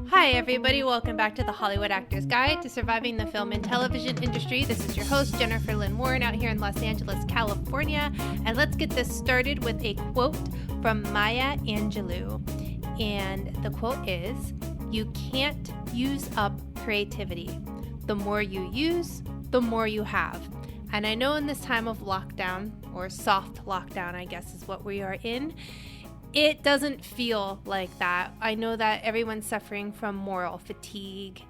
Hi everybody, welcome back to the Hollywood Actors Guide to Surviving the Film and Television Industry. This is your host, Jennifer Lynn Warren, out here in Los Angeles, California. And let's get this started with a quote from Maya Angelou. And the quote is, "You can't use up creativity. The more you use, the more you have." And I know in this time of lockdown, or soft lockdown, I guess is what we are in, it doesn't feel like that. I know that everyone's suffering from moral fatigue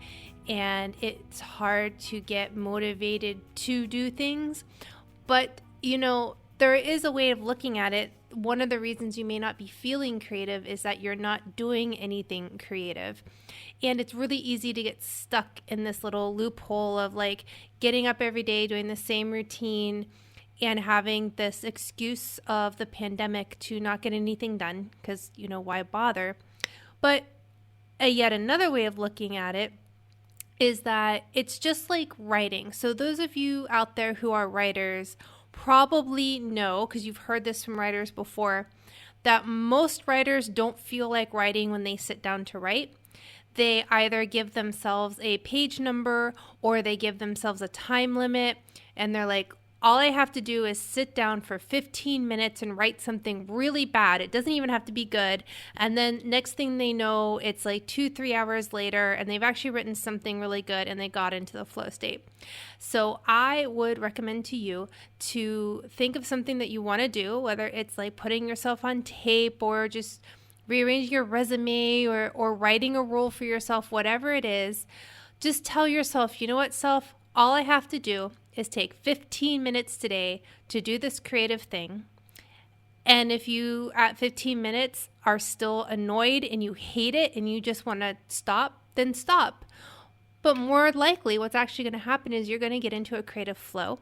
and it's hard to get motivated to do things. But, there is a way of looking at it. One of the reasons you may not be feeling creative is that you're not doing anything creative. And it's really easy to get stuck in this little loophole of like getting up every day, doing the same routine, and having this excuse of the pandemic to not get anything done because, why bother? But yet another way of looking at it is that it's just like writing. So those of you out there who are writers probably know, because you've heard this from writers before, that most writers don't feel like writing when they sit down to write. They either give themselves a page number or they give themselves a time limit, and they're like, all I have to do is sit down for 15 minutes and write something really bad. It doesn't even have to be good. And then next thing they know, it's like 2-3 hours later and they've actually written something really good and they got into the flow state. So I would recommend to you to think of something that you want to do, whether it's like putting yourself on tape or just rearranging your resume or writing a role for yourself, whatever it is. Just tell yourself, you know what, self, all I have to do is take 15 minutes today to do this creative thing. And if you at 15 minutes are still annoyed and you hate it and you just want to stop, then stop. But more likely what's actually going to happen is you're going to get into a creative flow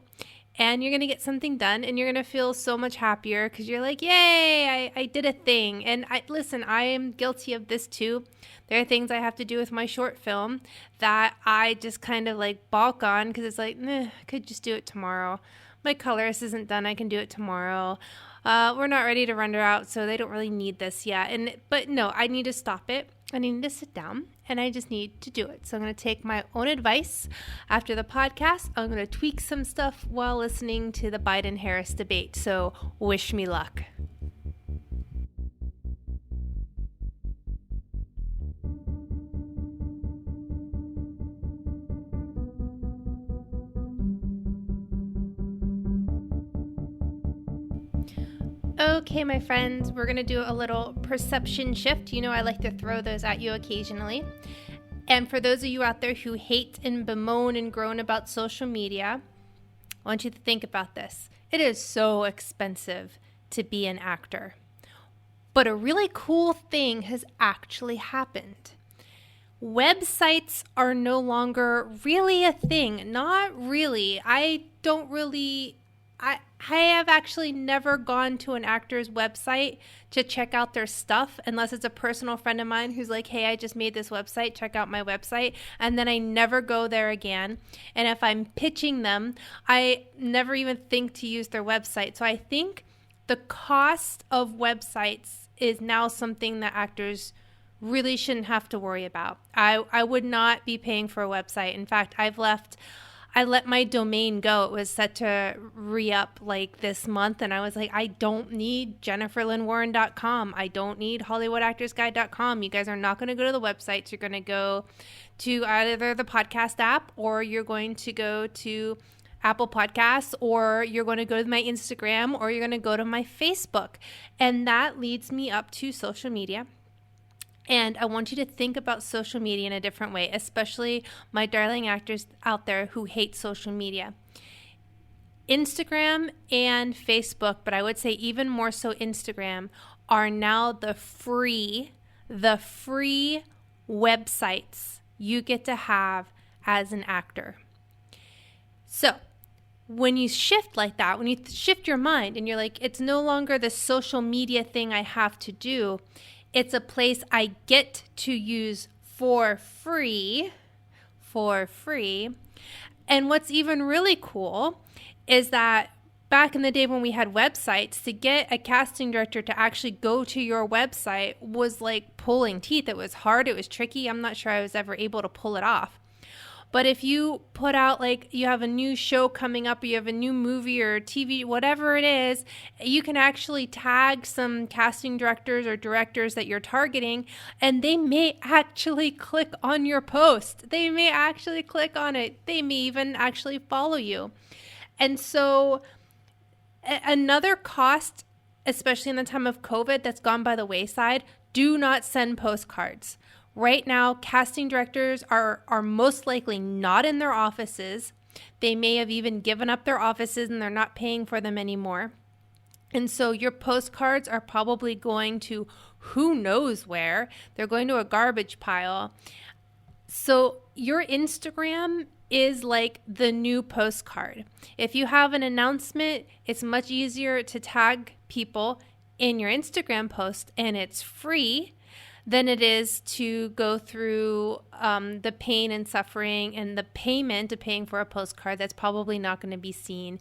and you're going to get something done and you're going to feel so much happier because you're like, yay, I did a thing. And listen, I am guilty of this too. There are things I have to do with my short film that I just kind of like balk on because it's like, I could just do it tomorrow. My colorist isn't done. I can do it tomorrow. We're not ready to render out, so they don't really need this yet. But no, I need to stop it. I need to sit down and I just need to do it. So I'm going to take my own advice. After the podcast, I'm going to tweak some stuff while listening to the Biden-Harris debate. So wish me luck. Okay, my friends, we're going to do a little perception shift. I like to throw those at you occasionally. And for those of you out there who hate and bemoan and groan about social media, I want you to think about this. It is so expensive to be an actor. But a really cool thing has actually happened. Websites are no longer really a thing. Not really. I have actually never gone to an actor's website to check out their stuff unless it's a personal friend of mine who's like, hey, I just made this website, check out my website. And then I never go there again. And if I'm pitching them, I never even think to use their website. So I think the cost of websites is now something that actors really shouldn't have to worry about. I would not be paying for a website. In fact, I let my domain go. It was set to re-up like this month. And I was like, I don't need jenniferlynnwarren.com. I don't need hollywoodactorsguide.com. You guys are not going to go to the websites. You're going to go to either the podcast app or you're going to go to Apple Podcasts or you're going to go to my Instagram or you're going to go to my Facebook. And that leads me up to social media. And I want you to think about social media in a different way, especially my darling actors out there who hate social media. Instagram and Facebook, but I would say even more so Instagram, are now the free websites you get to have as an actor. So when you shift like that, when you shift your mind and you're like, it's no longer the social media thing I have to do, it's a place I get to use for free. And what's even really cool is that back in the day when we had websites, to get a casting director to actually go to your website was like pulling teeth. It was hard. It was tricky. I'm not sure I was ever able to pull it off. But if you put out, like, you have a new show coming up, or you have a new movie or TV, whatever it is, you can actually tag some casting directors or directors that you're targeting, and they may actually click on your post. They may actually click on it. They may even actually follow you. And so another cost, especially in the time of COVID, that's gone by the wayside, do not send postcards. Right now, casting directors are most likely not in their offices. They may have even given up their offices and they're not paying for them anymore. And so your postcards are probably going to who knows where. They're going to a garbage pile. So your Instagram is like the new postcard. If you have an announcement, it's much easier to tag people in your Instagram post, and it's free, than it is to go through the pain and suffering and the payment of paying for a postcard that's probably not going to be seen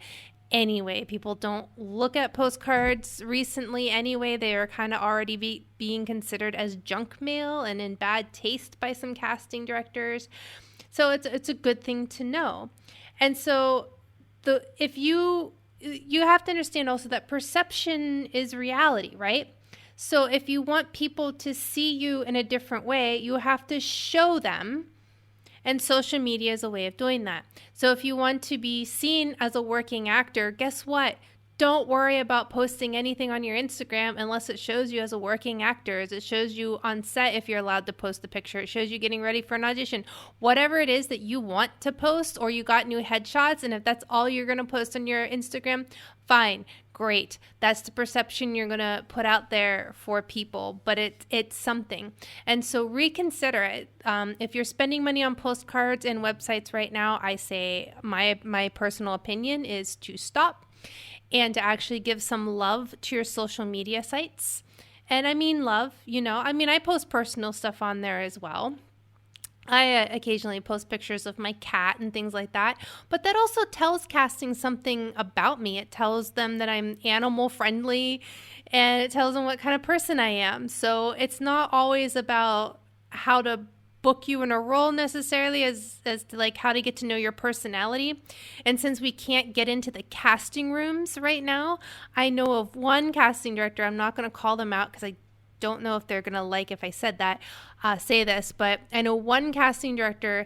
anyway. People don't look at postcards recently anyway. They are kind of already being considered as junk mail and in bad taste by some casting directors. So it's a good thing to know. And so if you have to understand also that perception is reality, right? So if you want people to see you in a different way, you have to show them. And social media is a way of doing that. So if you want to be seen as a working actor, guess what? Don't worry about posting anything on your Instagram unless it shows you as a working actor, as it shows you on set if you're allowed to post the picture. It shows you getting ready for an audition. Whatever it is that you want to post, or you got new headshots, and if that's all you're going to post on your Instagram, fine, great. That's the perception you're going to put out there for people, but it's something. And so reconsider it. If you're spending money on postcards and websites right now, I say my personal opinion is to stop and to actually give some love to your social media sites. And I mean love, I post personal stuff on there as well. I occasionally post pictures of my cat and things like that, but that also tells casting something about me. It tells them that I'm animal friendly, and it tells them what kind of person I am. So it's not always about how to book you in a role necessarily as to like how to get to know your personality. And since we can't get into the casting rooms right now, I know of one casting director. I'm not going to call them out because I don't know if they're going to like if I said that, say this, but I know one casting director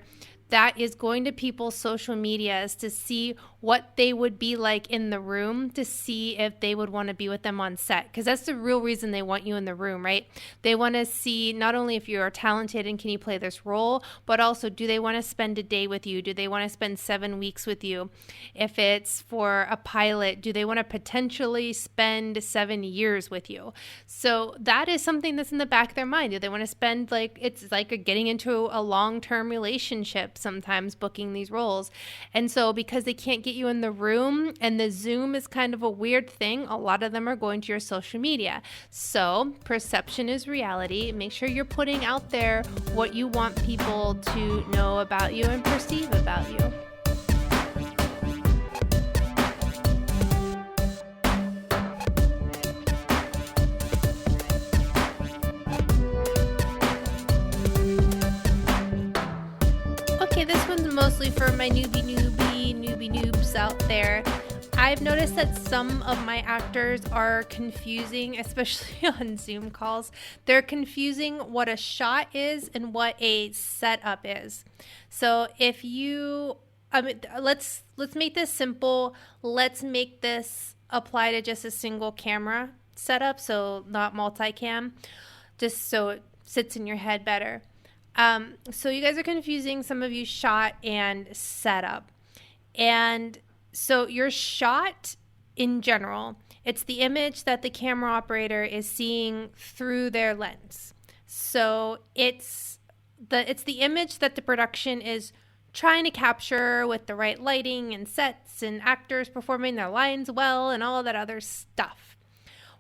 that is going to people's social medias to see what they would be like in the room, to see if they would want to be with them on set. Because that's the real reason they want you in the room, right? They want to see not only if you are talented and can you play this role, but also do they want to spend a day with you? Do they want to spend 7 weeks with you? If it's for a pilot, do they want to potentially spend 7 years with you? So that is something that's in the back of their mind. Do they want to spend, it's like getting into a long-term relationship sometimes, booking these roles. And so because they can't get you in the room, and the Zoom is kind of a weird thing, a lot of them are going to your social media. So perception is reality. Make sure you're putting out there what you want people to know about you and perceive about you. Okay, this one's mostly for my newbie noobs out there. I've noticed that some of my actors are confusing, especially on Zoom calls. They're confusing what a shot is and what a setup is. So if you, let's make this simple. Let's make this apply to just a single camera setup, so not multicam, just so it sits in your head better. So you guys are confusing, some of you, shot and setup. And so your shot in general, it's the image that the camera operator is seeing through their lens. So it's the image that the production is trying to capture with the right lighting and sets and actors performing their lines well and all of that other stuff.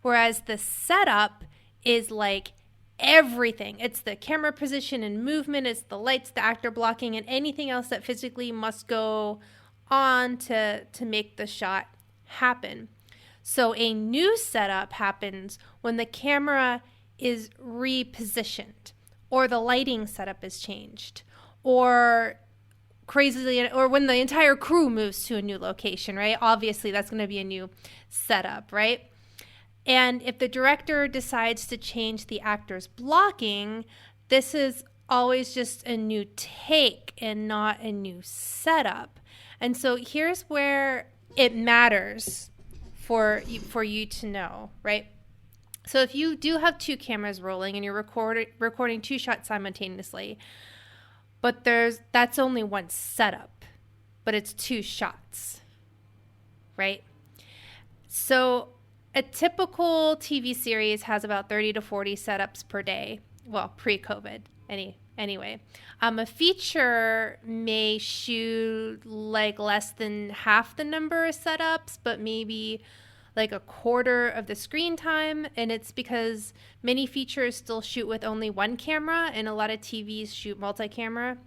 Whereas the setup is like everything. It's the camera position and movement. It's the lights, the actor blocking, and anything else that physically must go on to make the shot happen. So a new setup happens when the camera is repositioned, or the lighting setup is changed, or crazily, or when the entire crew moves to a new location, right? Obviously, that's going to be a new setup, right? And if the director decides to change the actor's blocking, this is always just a new take and not a new setup. And so here's where it matters for you to know, right? So if you do have two cameras rolling and you're recording two shots simultaneously, but that's only one setup, but it's two shots, right? So a typical TV series has about 30 to 40 setups per day. Well, pre-COVID, anyway. A feature may shoot like less than half the number of setups, but maybe like a quarter of the screen time. And it's because many features still shoot with only one camera, and a lot of TVs shoot multi-camera.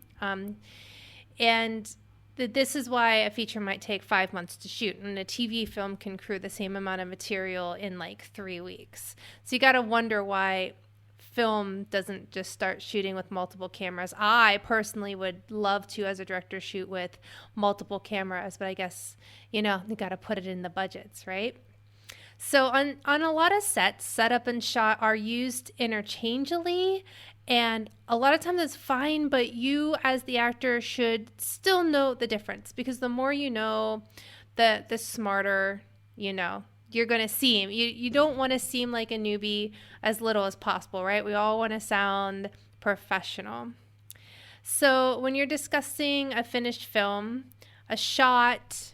This is why a feature might take 5 months to shoot, and a TV film can crew the same amount of material in like 3 weeks. So you got to wonder why film doesn't just start shooting with multiple cameras. I personally would love to, as a director, shoot with multiple cameras, but I guess, you got to put it in the budgets, right? So on a lot of sets, setup and shot are used interchangeably, and a lot of times it's fine, but you as the actor should still know the difference, because the more you know, the smarter you're going to seem. You don't want to seem like a newbie as little as possible, right? We all want to sound professional. So when you're discussing a finished film, a shot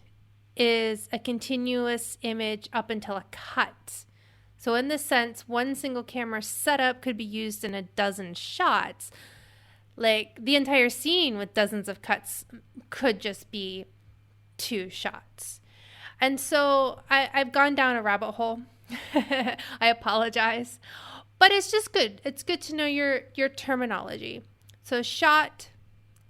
is a continuous image up until a cut. So in this sense, one single camera setup could be used in a dozen shots. Like the entire scene with dozens of cuts could just be 2 shots. And so I've gone down a rabbit hole. I apologize. But it's just good. It's good to know your terminology. So shot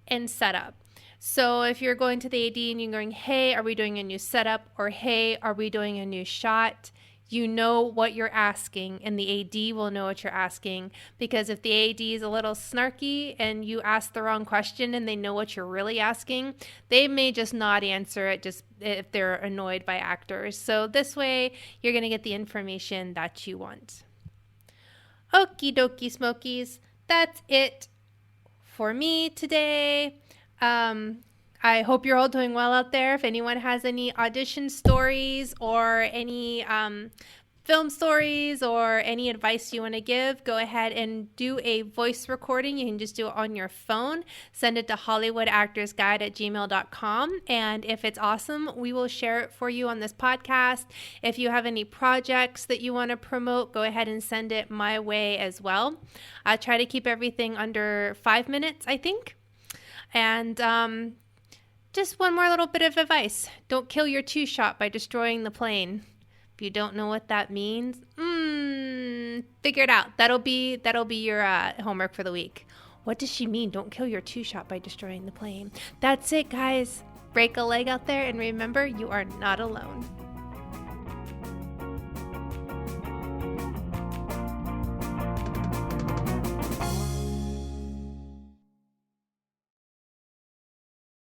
and setup. So if you're going to the AD and you're going, hey, are we doing a new setup? Or hey, are we doing a new shot? You know what you're asking, and the AD will know what you're asking, because if the AD is a little snarky and you ask the wrong question and they know what you're really asking, they may just not answer it just if they're annoyed by actors. So this way, you're going to get the information that you want. Okie dokie smokies, that's it for me today. I hope you're all doing well out there. If anyone has any audition stories or any film stories or any advice you want to give, go ahead and do a voice recording. You can just do it on your phone. Send it to hollywoodactorsguide@gmail.com. And if it's awesome, we will share it for you on this podcast. If you have any projects that you want to promote, go ahead and send it my way as well. I try to keep everything under 5 minutes, I think. And just one more little bit of advice. Don't kill your 2-shot by destroying the plane. If you don't know what that means, figure it out. That'll be your homework for the week. What does she mean? Don't kill your 2-shot by destroying the plane. That's it, guys. Break a leg out there, and remember, you are not alone.